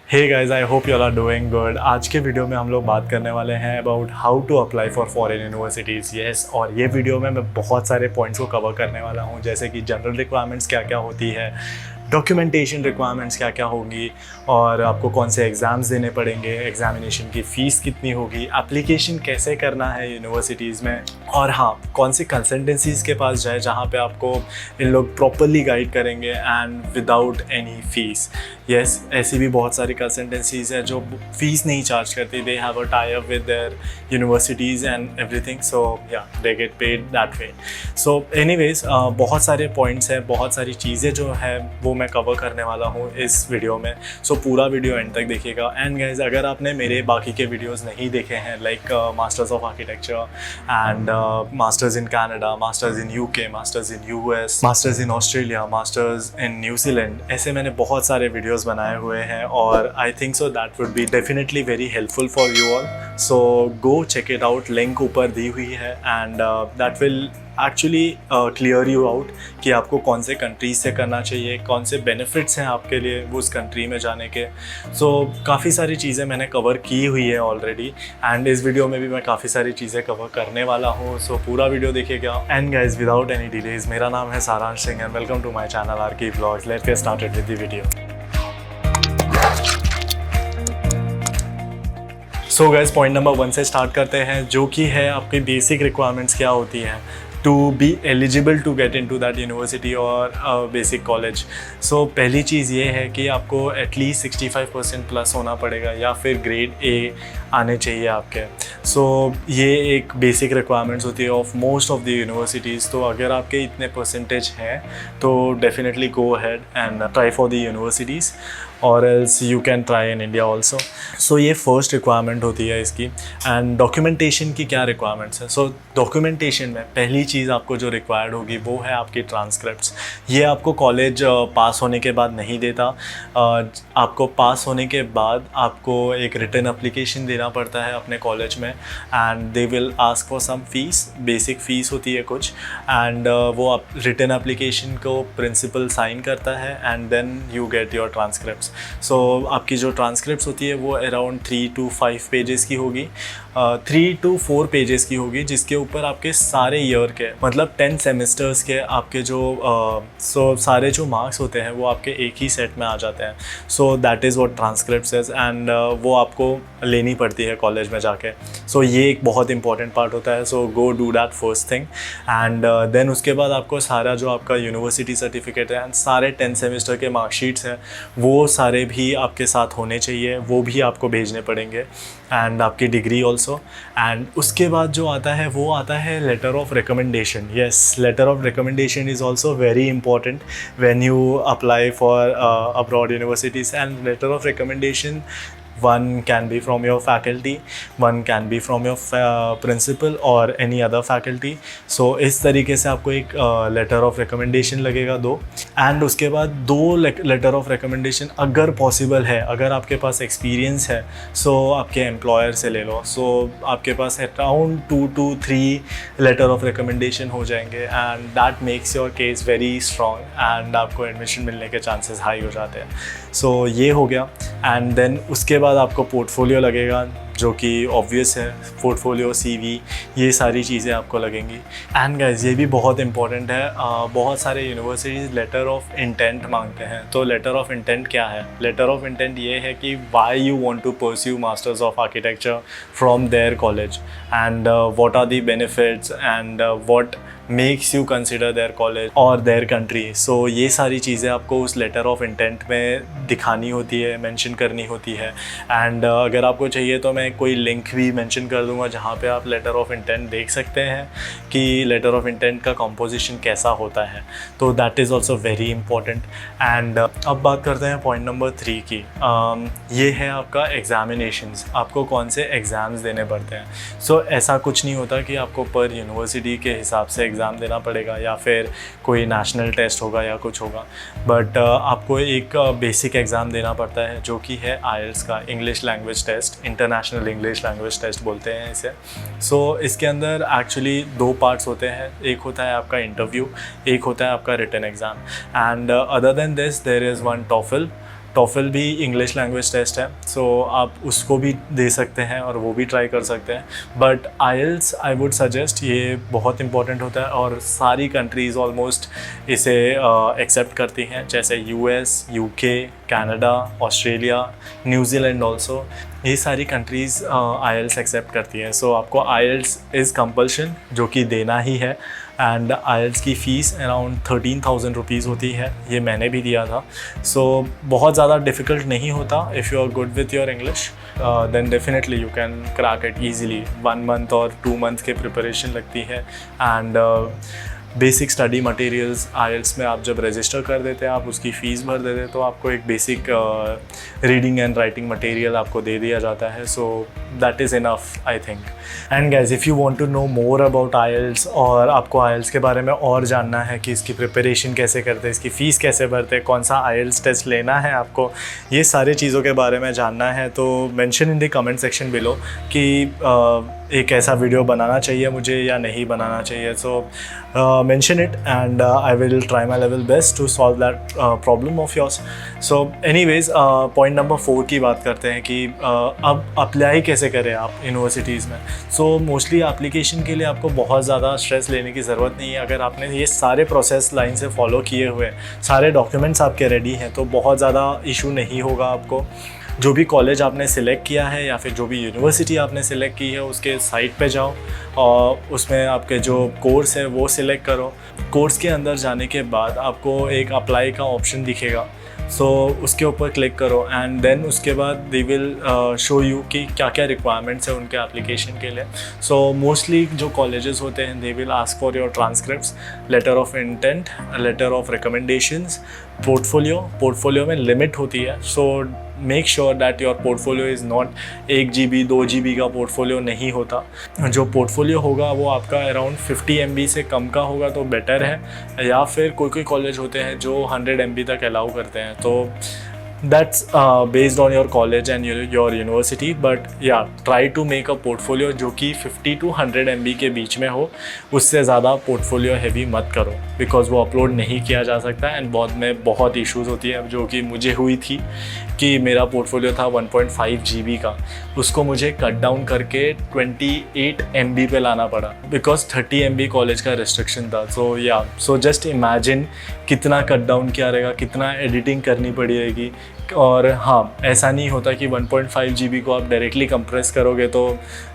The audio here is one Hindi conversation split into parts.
Hey guys, I hope you all are doing good. आज के वीडियो में हम लोग बात करने वाले हैं about how to apply for foreign universities. Yes, और ये वीडियो में मैं बहुत सारे पॉइंट्स को कवर करने वाला हूँ, जैसे कि जनरल रिक्वायरमेंट्स क्या क्या होती है, डॉक्यूमेंटेशन रिक्वायरमेंट्स क्या क्या होंगी, और आपको कौन से एग्ज़ाम्स देने पड़ेंगे, एग्जामिनेशन की फ़ीस कितनी होगी, एप्लीकेशन कैसे करना है यूनिवर्सिटीज़ में, और हाँ, कौन सी कंसल्टेंसीज़ के पास जाए जहाँ पे आपको इन लोग प्रॉपरली गाइड करेंगे and without any fees. Yes, ऐसी भी बहुत सारी कंसल्टेंसीज़ हैं जो फ़ीस नहीं चार्ज करती। They have a tie up with their universities and everything, so yeah they get paid that way. So anyways, बहुत सारे पॉइंट्स हैं, बहुत सारी चीज़ें जो है वो मैं कवर करने वाला हूँ इस वीडियो में। सो पूरा वीडियो एंड तक देखिएगा। एंड गाइज, अगर आपने मेरे बाकी के वीडियोस नहीं देखे हैं, like masters of architecture and masters in Canada, masters in UK, masters in US, masters in Australia, masters in New Zealand, ऐसे मैंने बहुत सारे वीडियोस बनाए हुए हैं और I think so that would be definitely very helpful for you all. So go check it out, link ऊपर दी हुई है and that will actually clear you out कि आपको कौन से कंट्रीज से करना चाहिए, कौन से बेनिफिट्स हैं आपके लिए वो उस कंट्री में जाने के। सो काफ़ी सारी चीज़ें मैंने कवर की हुई है ऑलरेडी, एंड इस वीडियो में भी मैं काफ़ी सारी चीज़ें कवर करने वाला हूँ। सो पूरा वीडियो देखिएगा। And guys, without any delays, मेरा नाम है Saransh Singh and welcome to my channel RK vlogs. Let's get started with the video. So guys, point number 1 से स्टार्ट करते हैं, जो कि है आपकी बेसिक रिक्वायरमेंट्स क्या होती हैं to be eligible to get in to that university और बेसिक कॉलेज। सो पहली चीज़ ये है कि आपको एटलीस्ट 65% प्लस होना पड़ेगा या फिर ग्रेड ए आने चाहिए आपके। सो ये एक बेसिक रिक्वायरमेंट्स होती है of most of the universities. तो अगर आपके इतने परसेंटेज हैं तो definitely go ahead and try for the universities, or else you can try in India also. So ये फर्स्ट रिक्वायरमेंट होती है इसकी। एंड डॉक्यूमेंटेशन की क्या रिक्वायरमेंट्स हैं? सो डॉक्यूमेंटेशन में पहली चीज़ आपको जो रिक्वायर्ड होगी वो है आपकी ट्रांसक्रिप्ट्स। ये आपको कॉलेज पास होने के बाद नहीं देता। आपको पास होने के बाद आपको एक रिटन एप्लीकेशन देना पड़ता है अपने कॉलेज में, and they will ask for some fees, basic fees होती है कुछ, एंड वो आप रिटन एप्लीकेशन को प्रिंसिपल साइन करता है and then you get your transcripts. So आपकी जो ट्रांसक्रिप्ट्स होती है वो अराउंड 3 to 5 पेजेस की होगी, 3 to 4 पेजेस की होगी, जिसके ऊपर आपके सारे ईयर के, मतलब 10 सेमेस्टर्स के आपके जो सारे जो मार्क्स होते हैं वो आपके एक ही सेट में आ जाते हैं। सो that is what transcripts is, and वो आपको लेनी पड़ती है कॉलेज में जाके। सो ये एक बहुत इंपॉर्टेंट पार्ट होता है। So go do that first thing, and then उसके बाद आपको सारा जो आपका यूनिवर्सिटी सर्टिफिकेट है एंड सारे 10 सेमेस्टर के मार्कशीट्स हैं वो सारे भी आपके साथ होने चाहिए, वो भी आपको भेजने पड़ेंगे, एंड आपकी डिग्री ऑल्सो। एंड उसके बाद जो आता है वो आता है letter of recommendation. Yes, letter of recommendation is also very important when you apply for abroad universities. And letter of recommendation, one can be from your faculty, one can be from your principal or any other faculty. So इस तरीके से आपको एक लेटर ऑफ रिकमेंडेशन लगेगा 2, एंड उसके बाद 2 लेटर ऑफ रिकमेंडेशन अगर पॉसिबल है, अगर आपके पास एक्सपीरियंस है, सो आपके एम्प्लॉयर से ले लो। सो आपके पास around 2 to 3 letter of recommendation हो जाएंगे, and that makes your case very strong, and आपको एडमिशन मिलने के चांसेस हाई हो जाते हैं। सो ये हो गया, एंड देन उसके बाद आपको पोर्टफोलियो लगेगा, जो कि ऑब्वियस है। पोर्टफोलियो, सीवी, ये सारी चीज़ें आपको लगेंगी। एंड गाइस, ये भी बहुत इंपॉर्टेंट है, बहुत सारे यूनिवर्सिटीज़ लेटर ऑफ इंटेंट मांगते हैं। तो लेटर ऑफ इंटेंट क्या है? लेटर ऑफ इंटेंट ये है कि why you want to pursue masters of architecture from their college, and what are the benefits, and what makes you consider their college और देयर कंट्री। सो ये सारी चीज़ें आपको उस लेटर ऑफ इंटेंट में दिखानी होती है, मेंशन करनी होती है। एंड अगर आपको चाहिए तो मैं कोई लिंक भी मेंशन कर दूंगा जहाँ पे आप लेटर ऑफ इंटेंट देख सकते हैं कि लेटर ऑफ इंटेंट का कंपोजिशन कैसा होता है। तो that is also very important. And अब बात करते हैं पॉइंट नंबर 3 की। ये है आपका एग्ज़ामिनेशंस, आपको कौन से एग्ज़ाम्स देने पड़ते हैं। सो ऐसा कुछ नहीं होता कि आपको पर यूनिवर्सिटी के हिसाब से एग्ज़ाम देना पड़ेगा या फिर कोई नेशनल टेस्ट होगा या कुछ होगा, बट आपको एक बेसिक एग्ज़ाम देना पड़ता है जो कि है आईएलटीएस का, English language test, international English language test बोलते हैं इसे। सो इसके अंदर एक्चुअली 2 पार्ट्स होते हैं, एक होता है आपका इंटरव्यू, एक होता है आपका written exam. And other than this there is one TOEFL, TOEFL भी इंग्लिश लैंग्वेज टेस्ट है, सो आप उसको भी दे सकते हैं और वो भी ट्राई कर सकते हैं। But IELTS I would suggest, ये बहुत इंपॉर्टेंट होता है और सारी कंट्रीज़ ऑलमोस्ट इसे एक्सेप्ट करती हैं, जैसे US, UK, Canada, Australia, New Zealand also, ये सारी कंट्रीज़ आइल्स एक्सेप्ट करती हैं। सो आपको आइल्स इज़ कंपल्शन, जो कि देना ही है। एंड आइल्स की फ़ीस अराउंड 13,000 रुपीज़ होती है, ये मैंने भी दिया था। सो बहुत ज़्यादा डिफ़िकल्ट नहीं होता if you are good with your English, then definitely you can crack it easily. 1 month और 2 मंथ के प्रिपरेशन लगती है। And basic study materials IELTS में आप जब रजिस्टर कर देते हैं, आप उसकी फ़ीस भर देते हैं, तो आपको एक basic reading and writing material आपको दे दिया जाता है। So that is enough I think. And guys, if you want to know more about IELTS और आपको आइल्स के बारे में और जानना है कि इसकी प्रिपरेशन कैसे करते हैं, इसकी फ़ीस कैसे भरते हैं, कौन सा आइल्स टेस्ट लेना है आपको, ये सारी चीज़ों के बारे में जानना है, तो mention in the comment section below कि एक ऐसा वीडियो बनाना चाहिए मुझे या नहीं बनाना चाहिए। सो mention it and I will try my level best to solve that problem of yours. So anyways, point number 4 की बात करते हैं कि अब अप्लाई कैसे करें आप यूनिवर्सिटीज़ में। सो मोस्टली एप्लीकेशन के लिए आपको बहुत ज़्यादा स्ट्रेस लेने की ज़रूरत नहीं है। अगर आपने ये सारे प्रोसेस लाइन से फॉलो किए हुए, सारे डॉक्यूमेंट्स आपके रेडी हैं, तो बहुत ज़्यादा इशू नहीं होगा आपको। जो भी कॉलेज आपने सिलेक्ट किया है या फिर जो भी यूनिवर्सिटी आपने सिलेक्ट की है, उसके साइट पे जाओ और उसमें आपके जो कोर्स है वो सिलेक्ट करो। कोर्स के अंदर जाने के बाद आपको एक अप्लाई का ऑप्शन दिखेगा, सो उसके ऊपर क्लिक करो एंड देन उसके बाद दे विल शो यू कि क्या क्या रिक्वायरमेंट्स है उनके एप्लीकेशन के लिए। सो मोस्टली जो कॉलेजेस होते हैं, they will ask for your transcripts, letter of intent, letter of recommendations, portfolio में लिमिट होती है। So make sure that your portfolio is not 1 GB 2 GB का पोर्टफोलियो नहीं होता। जो पोर्टफोलियो होगा वो आपका अराउंड 50 MB से कम का होगा तो बेटर है, या फिर कोई कॉलेज होते हैं जो 100 MB तक अलाउ करते हैं। तो that's based on your college and your university, but yeah, try to make a portfolio जो कि 50 to 100 MB के बीच में हो। उससे ज़्यादा पोर्टफोलियो हैवी मत करो, बिकॉज वो अपलोड नहीं किया जा सकता एंड बहुत इश्यूज़ होती है, जो कि मुझे हुई थी कि मेरा पोर्टफोलियो था 1.5 GB का, उसको मुझे कट डाउन करके 28 MB पे लाना पड़ा, बिकॉज 30 MB कॉलेज का रिस्ट्रिक्शन था। सो जस्ट इमेजिन कितना कट डाउन किया रहेगा, कितना एडिटिंग करनी पड़ेगी। और हाँ, ऐसा नहीं होता कि 1.5 GB को आप डायरेक्टली कंप्रेस करोगे तो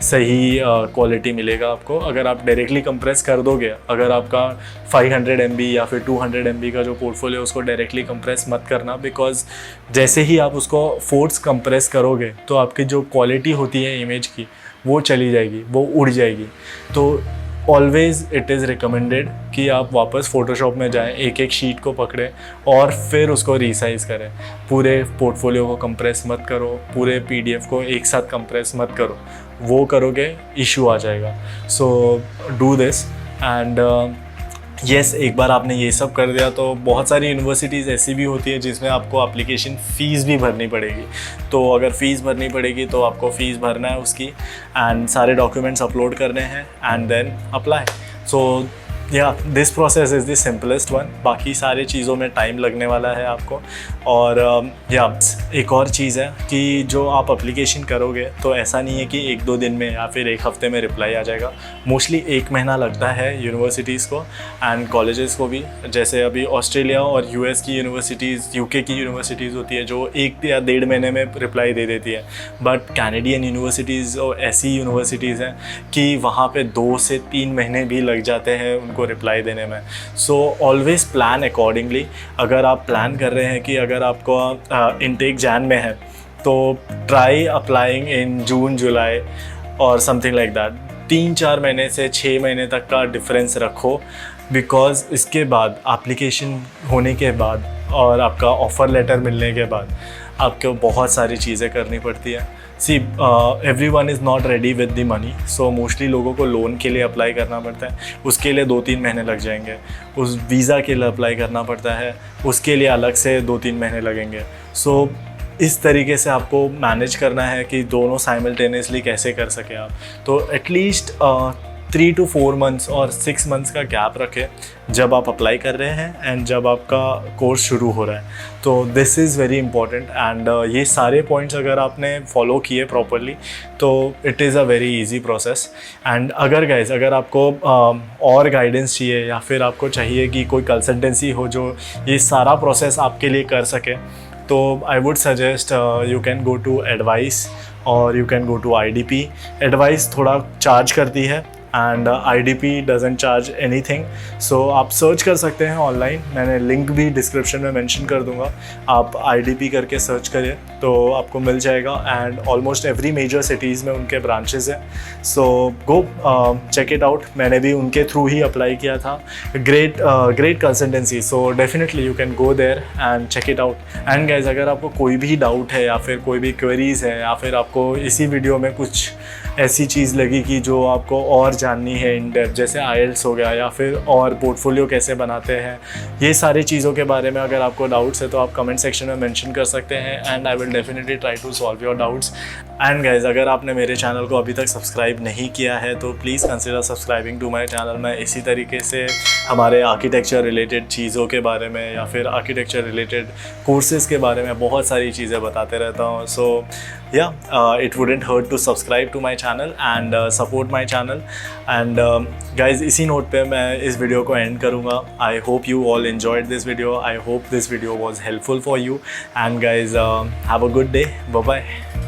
सही क्वालिटी मिलेगा आपको। अगर आप डायरेक्टली कंप्रेस कर दोगे, अगर आपका 500 MB या फिर 200 MB का जो पोर्टफोलियो, उसको डायरेक्टली कंप्रेस मत करना, बिकॉज जैसे ही आप उसको फोर्स कंप्रेस करोगे तो आपकी जो क्वालिटी होती है इमेज की, वो चली जाएगी, वो उड़ जाएगी। तो ऑलवेज़ इट इज़ रिकमेंडेड कि आप वापस फ़ोटोशॉप में जाएं, एक शीट को पकड़ें और फिर उसको रीसाइज़ करें। पूरे पोर्टफोलियो को कंप्रेस मत करो, पूरे PDF को एक साथ कंप्रेस मत करो, वो करोगे इशू आ जाएगा। So do this and yes, एक बार आपने ये सब कर दिया तो बहुत सारी यूनिवर्सिटीज़ ऐसी भी होती है जिसमें आपको एप्लीकेशन फ़ीस भी भरनी पड़ेगी। तो अगर फ़ीस भरनी पड़ेगी तो आपको फ़ीस भरना है उसकी, एंड सारे डॉक्यूमेंट्स अपलोड करने हैं and then apply. So yeah this process is the simplest one. बाकी सारी चीज़ों में टाइम लगने वाला है आपको। और एक और चीज़ है कि जो आप एप्लीकेशन करोगे तो ऐसा नहीं है कि 1-2 दिन में या फिर 1 हफ्ते में रिप्लाई आ जाएगा। मोस्टली 1 महीना लगता है यूनिवर्सिटीज़ को एंड कॉलेजेस को भी। जैसे अभी ऑस्ट्रेलिया और US की यूनिवर्सिटीज़, UK की यूनिवर्सिटीज़ होती है जो 1 या 1.5 महीने में रिप्लाई दे देती है, बट कैनेडियन यूनिवर्सिटीज़ और ऐसी यूनिवर्सिटीज़ हैं कि वहाँ पे 2 से 3 महीने भी लग जाते हैं को रिप्लाई देने में। So always plan accordingly. अगर आप प्लान कर रहे हैं कि अगर आपको इनटेक जैन में है तो ट्राई अप्लाइंग इन जून, जुलाई और समथिंग लाइक दैट। 3-4 महीने से 6 महीने तक का डिफरेंस रखो, बिकॉज इसके बाद एप्लीकेशन होने के बाद और आपका ऑफ़र लेटर मिलने के बाद आपको बहुत सारी चीज़ें करनी पड़ती है। See everyone is not ready with the money, so mostly लोगों को लोन के लिए अप्लाई करना पड़ता है, उसके लिए 2-3 महीने लग जाएंगे। उस वीज़ा के लिए अप्लाई करना पड़ता है, उसके लिए अलग से 2-3 महीने लगेंगे। सो इस तरीके से आपको मैनेज करना है कि दोनों साइमल्टेनियसली कैसे कर सकें आप। तो एटलीस्ट 3 to 4 मंथ्स और 6 मंथ्स का गैप रखें जब आप अप्लाई कर रहे हैं एंड जब आपका कोर्स शुरू हो रहा है। तो this is very important and ये सारे पॉइंट्स अगर आपने फॉलो किए प्रॉपरली तो it is a very easy process. And अगर आपको और गाइडेंस चाहिए या फिर आपको चाहिए कि कोई कंसल्टेंसी हो जो ये सारा प्रोसेस आपके लिए कर सके, तो I would suggest you can go to Edwise or you can go to IDP। Edwise थोड़ा चार्ज करती है and IDP doesn't charge anything. So आप सर्च कर सकते हैं ऑनलाइन, मैंने लिंक भी डिस्क्रिप्शन में मेंशन कर दूंगा। आप IDP करके सर्च करिए तो आपको मिल जाएगा and almost every major cities में उनके ब्रांचेस हैं। So go check it out. मैंने भी उनके थ्रू ही अप्लाई किया था। Great consultancy, so definitely you can go there and check it out. And guys, अगर आपको कोई भी डाउट है या फिर कोई भी क्वेरीज़ है या फिर आपको इसी वीडियो में कुछ ऐसी चीज़ लगी कि जो आपको और जाननी है इन डेप्थ, जैसे IELTS हो गया या फिर और पोर्टफोलियो कैसे बनाते हैं, ये सारी चीज़ों के बारे में अगर आपको डाउट्स है तो आप कमेंट सेक्शन में मेंशन कर सकते हैं and I will definitely try to solve your doubts. And guys, अगर आपने मेरे चैनल को अभी तक सब्सक्राइब नहीं किया है तो please consider subscribing to my channel. मैं इसी तरीके से हमारे आर्किटेक्चर रिलेटेड चीज़ों के बारे में या फिर आर्किटेक्चर रिलेटेड कोर्सेज़ के बारे में बहुत सारी चीज़ें बताते रहता हूँ। सो yeah, it wouldn't hurt to subscribe to my channel and support my channel and guys, इसी नोट पे मैं इस वीडियो को एंड करूँगा। I hope you all enjoyed this video. I hope this video was helpful for you and guys, have a good day. Bye bye.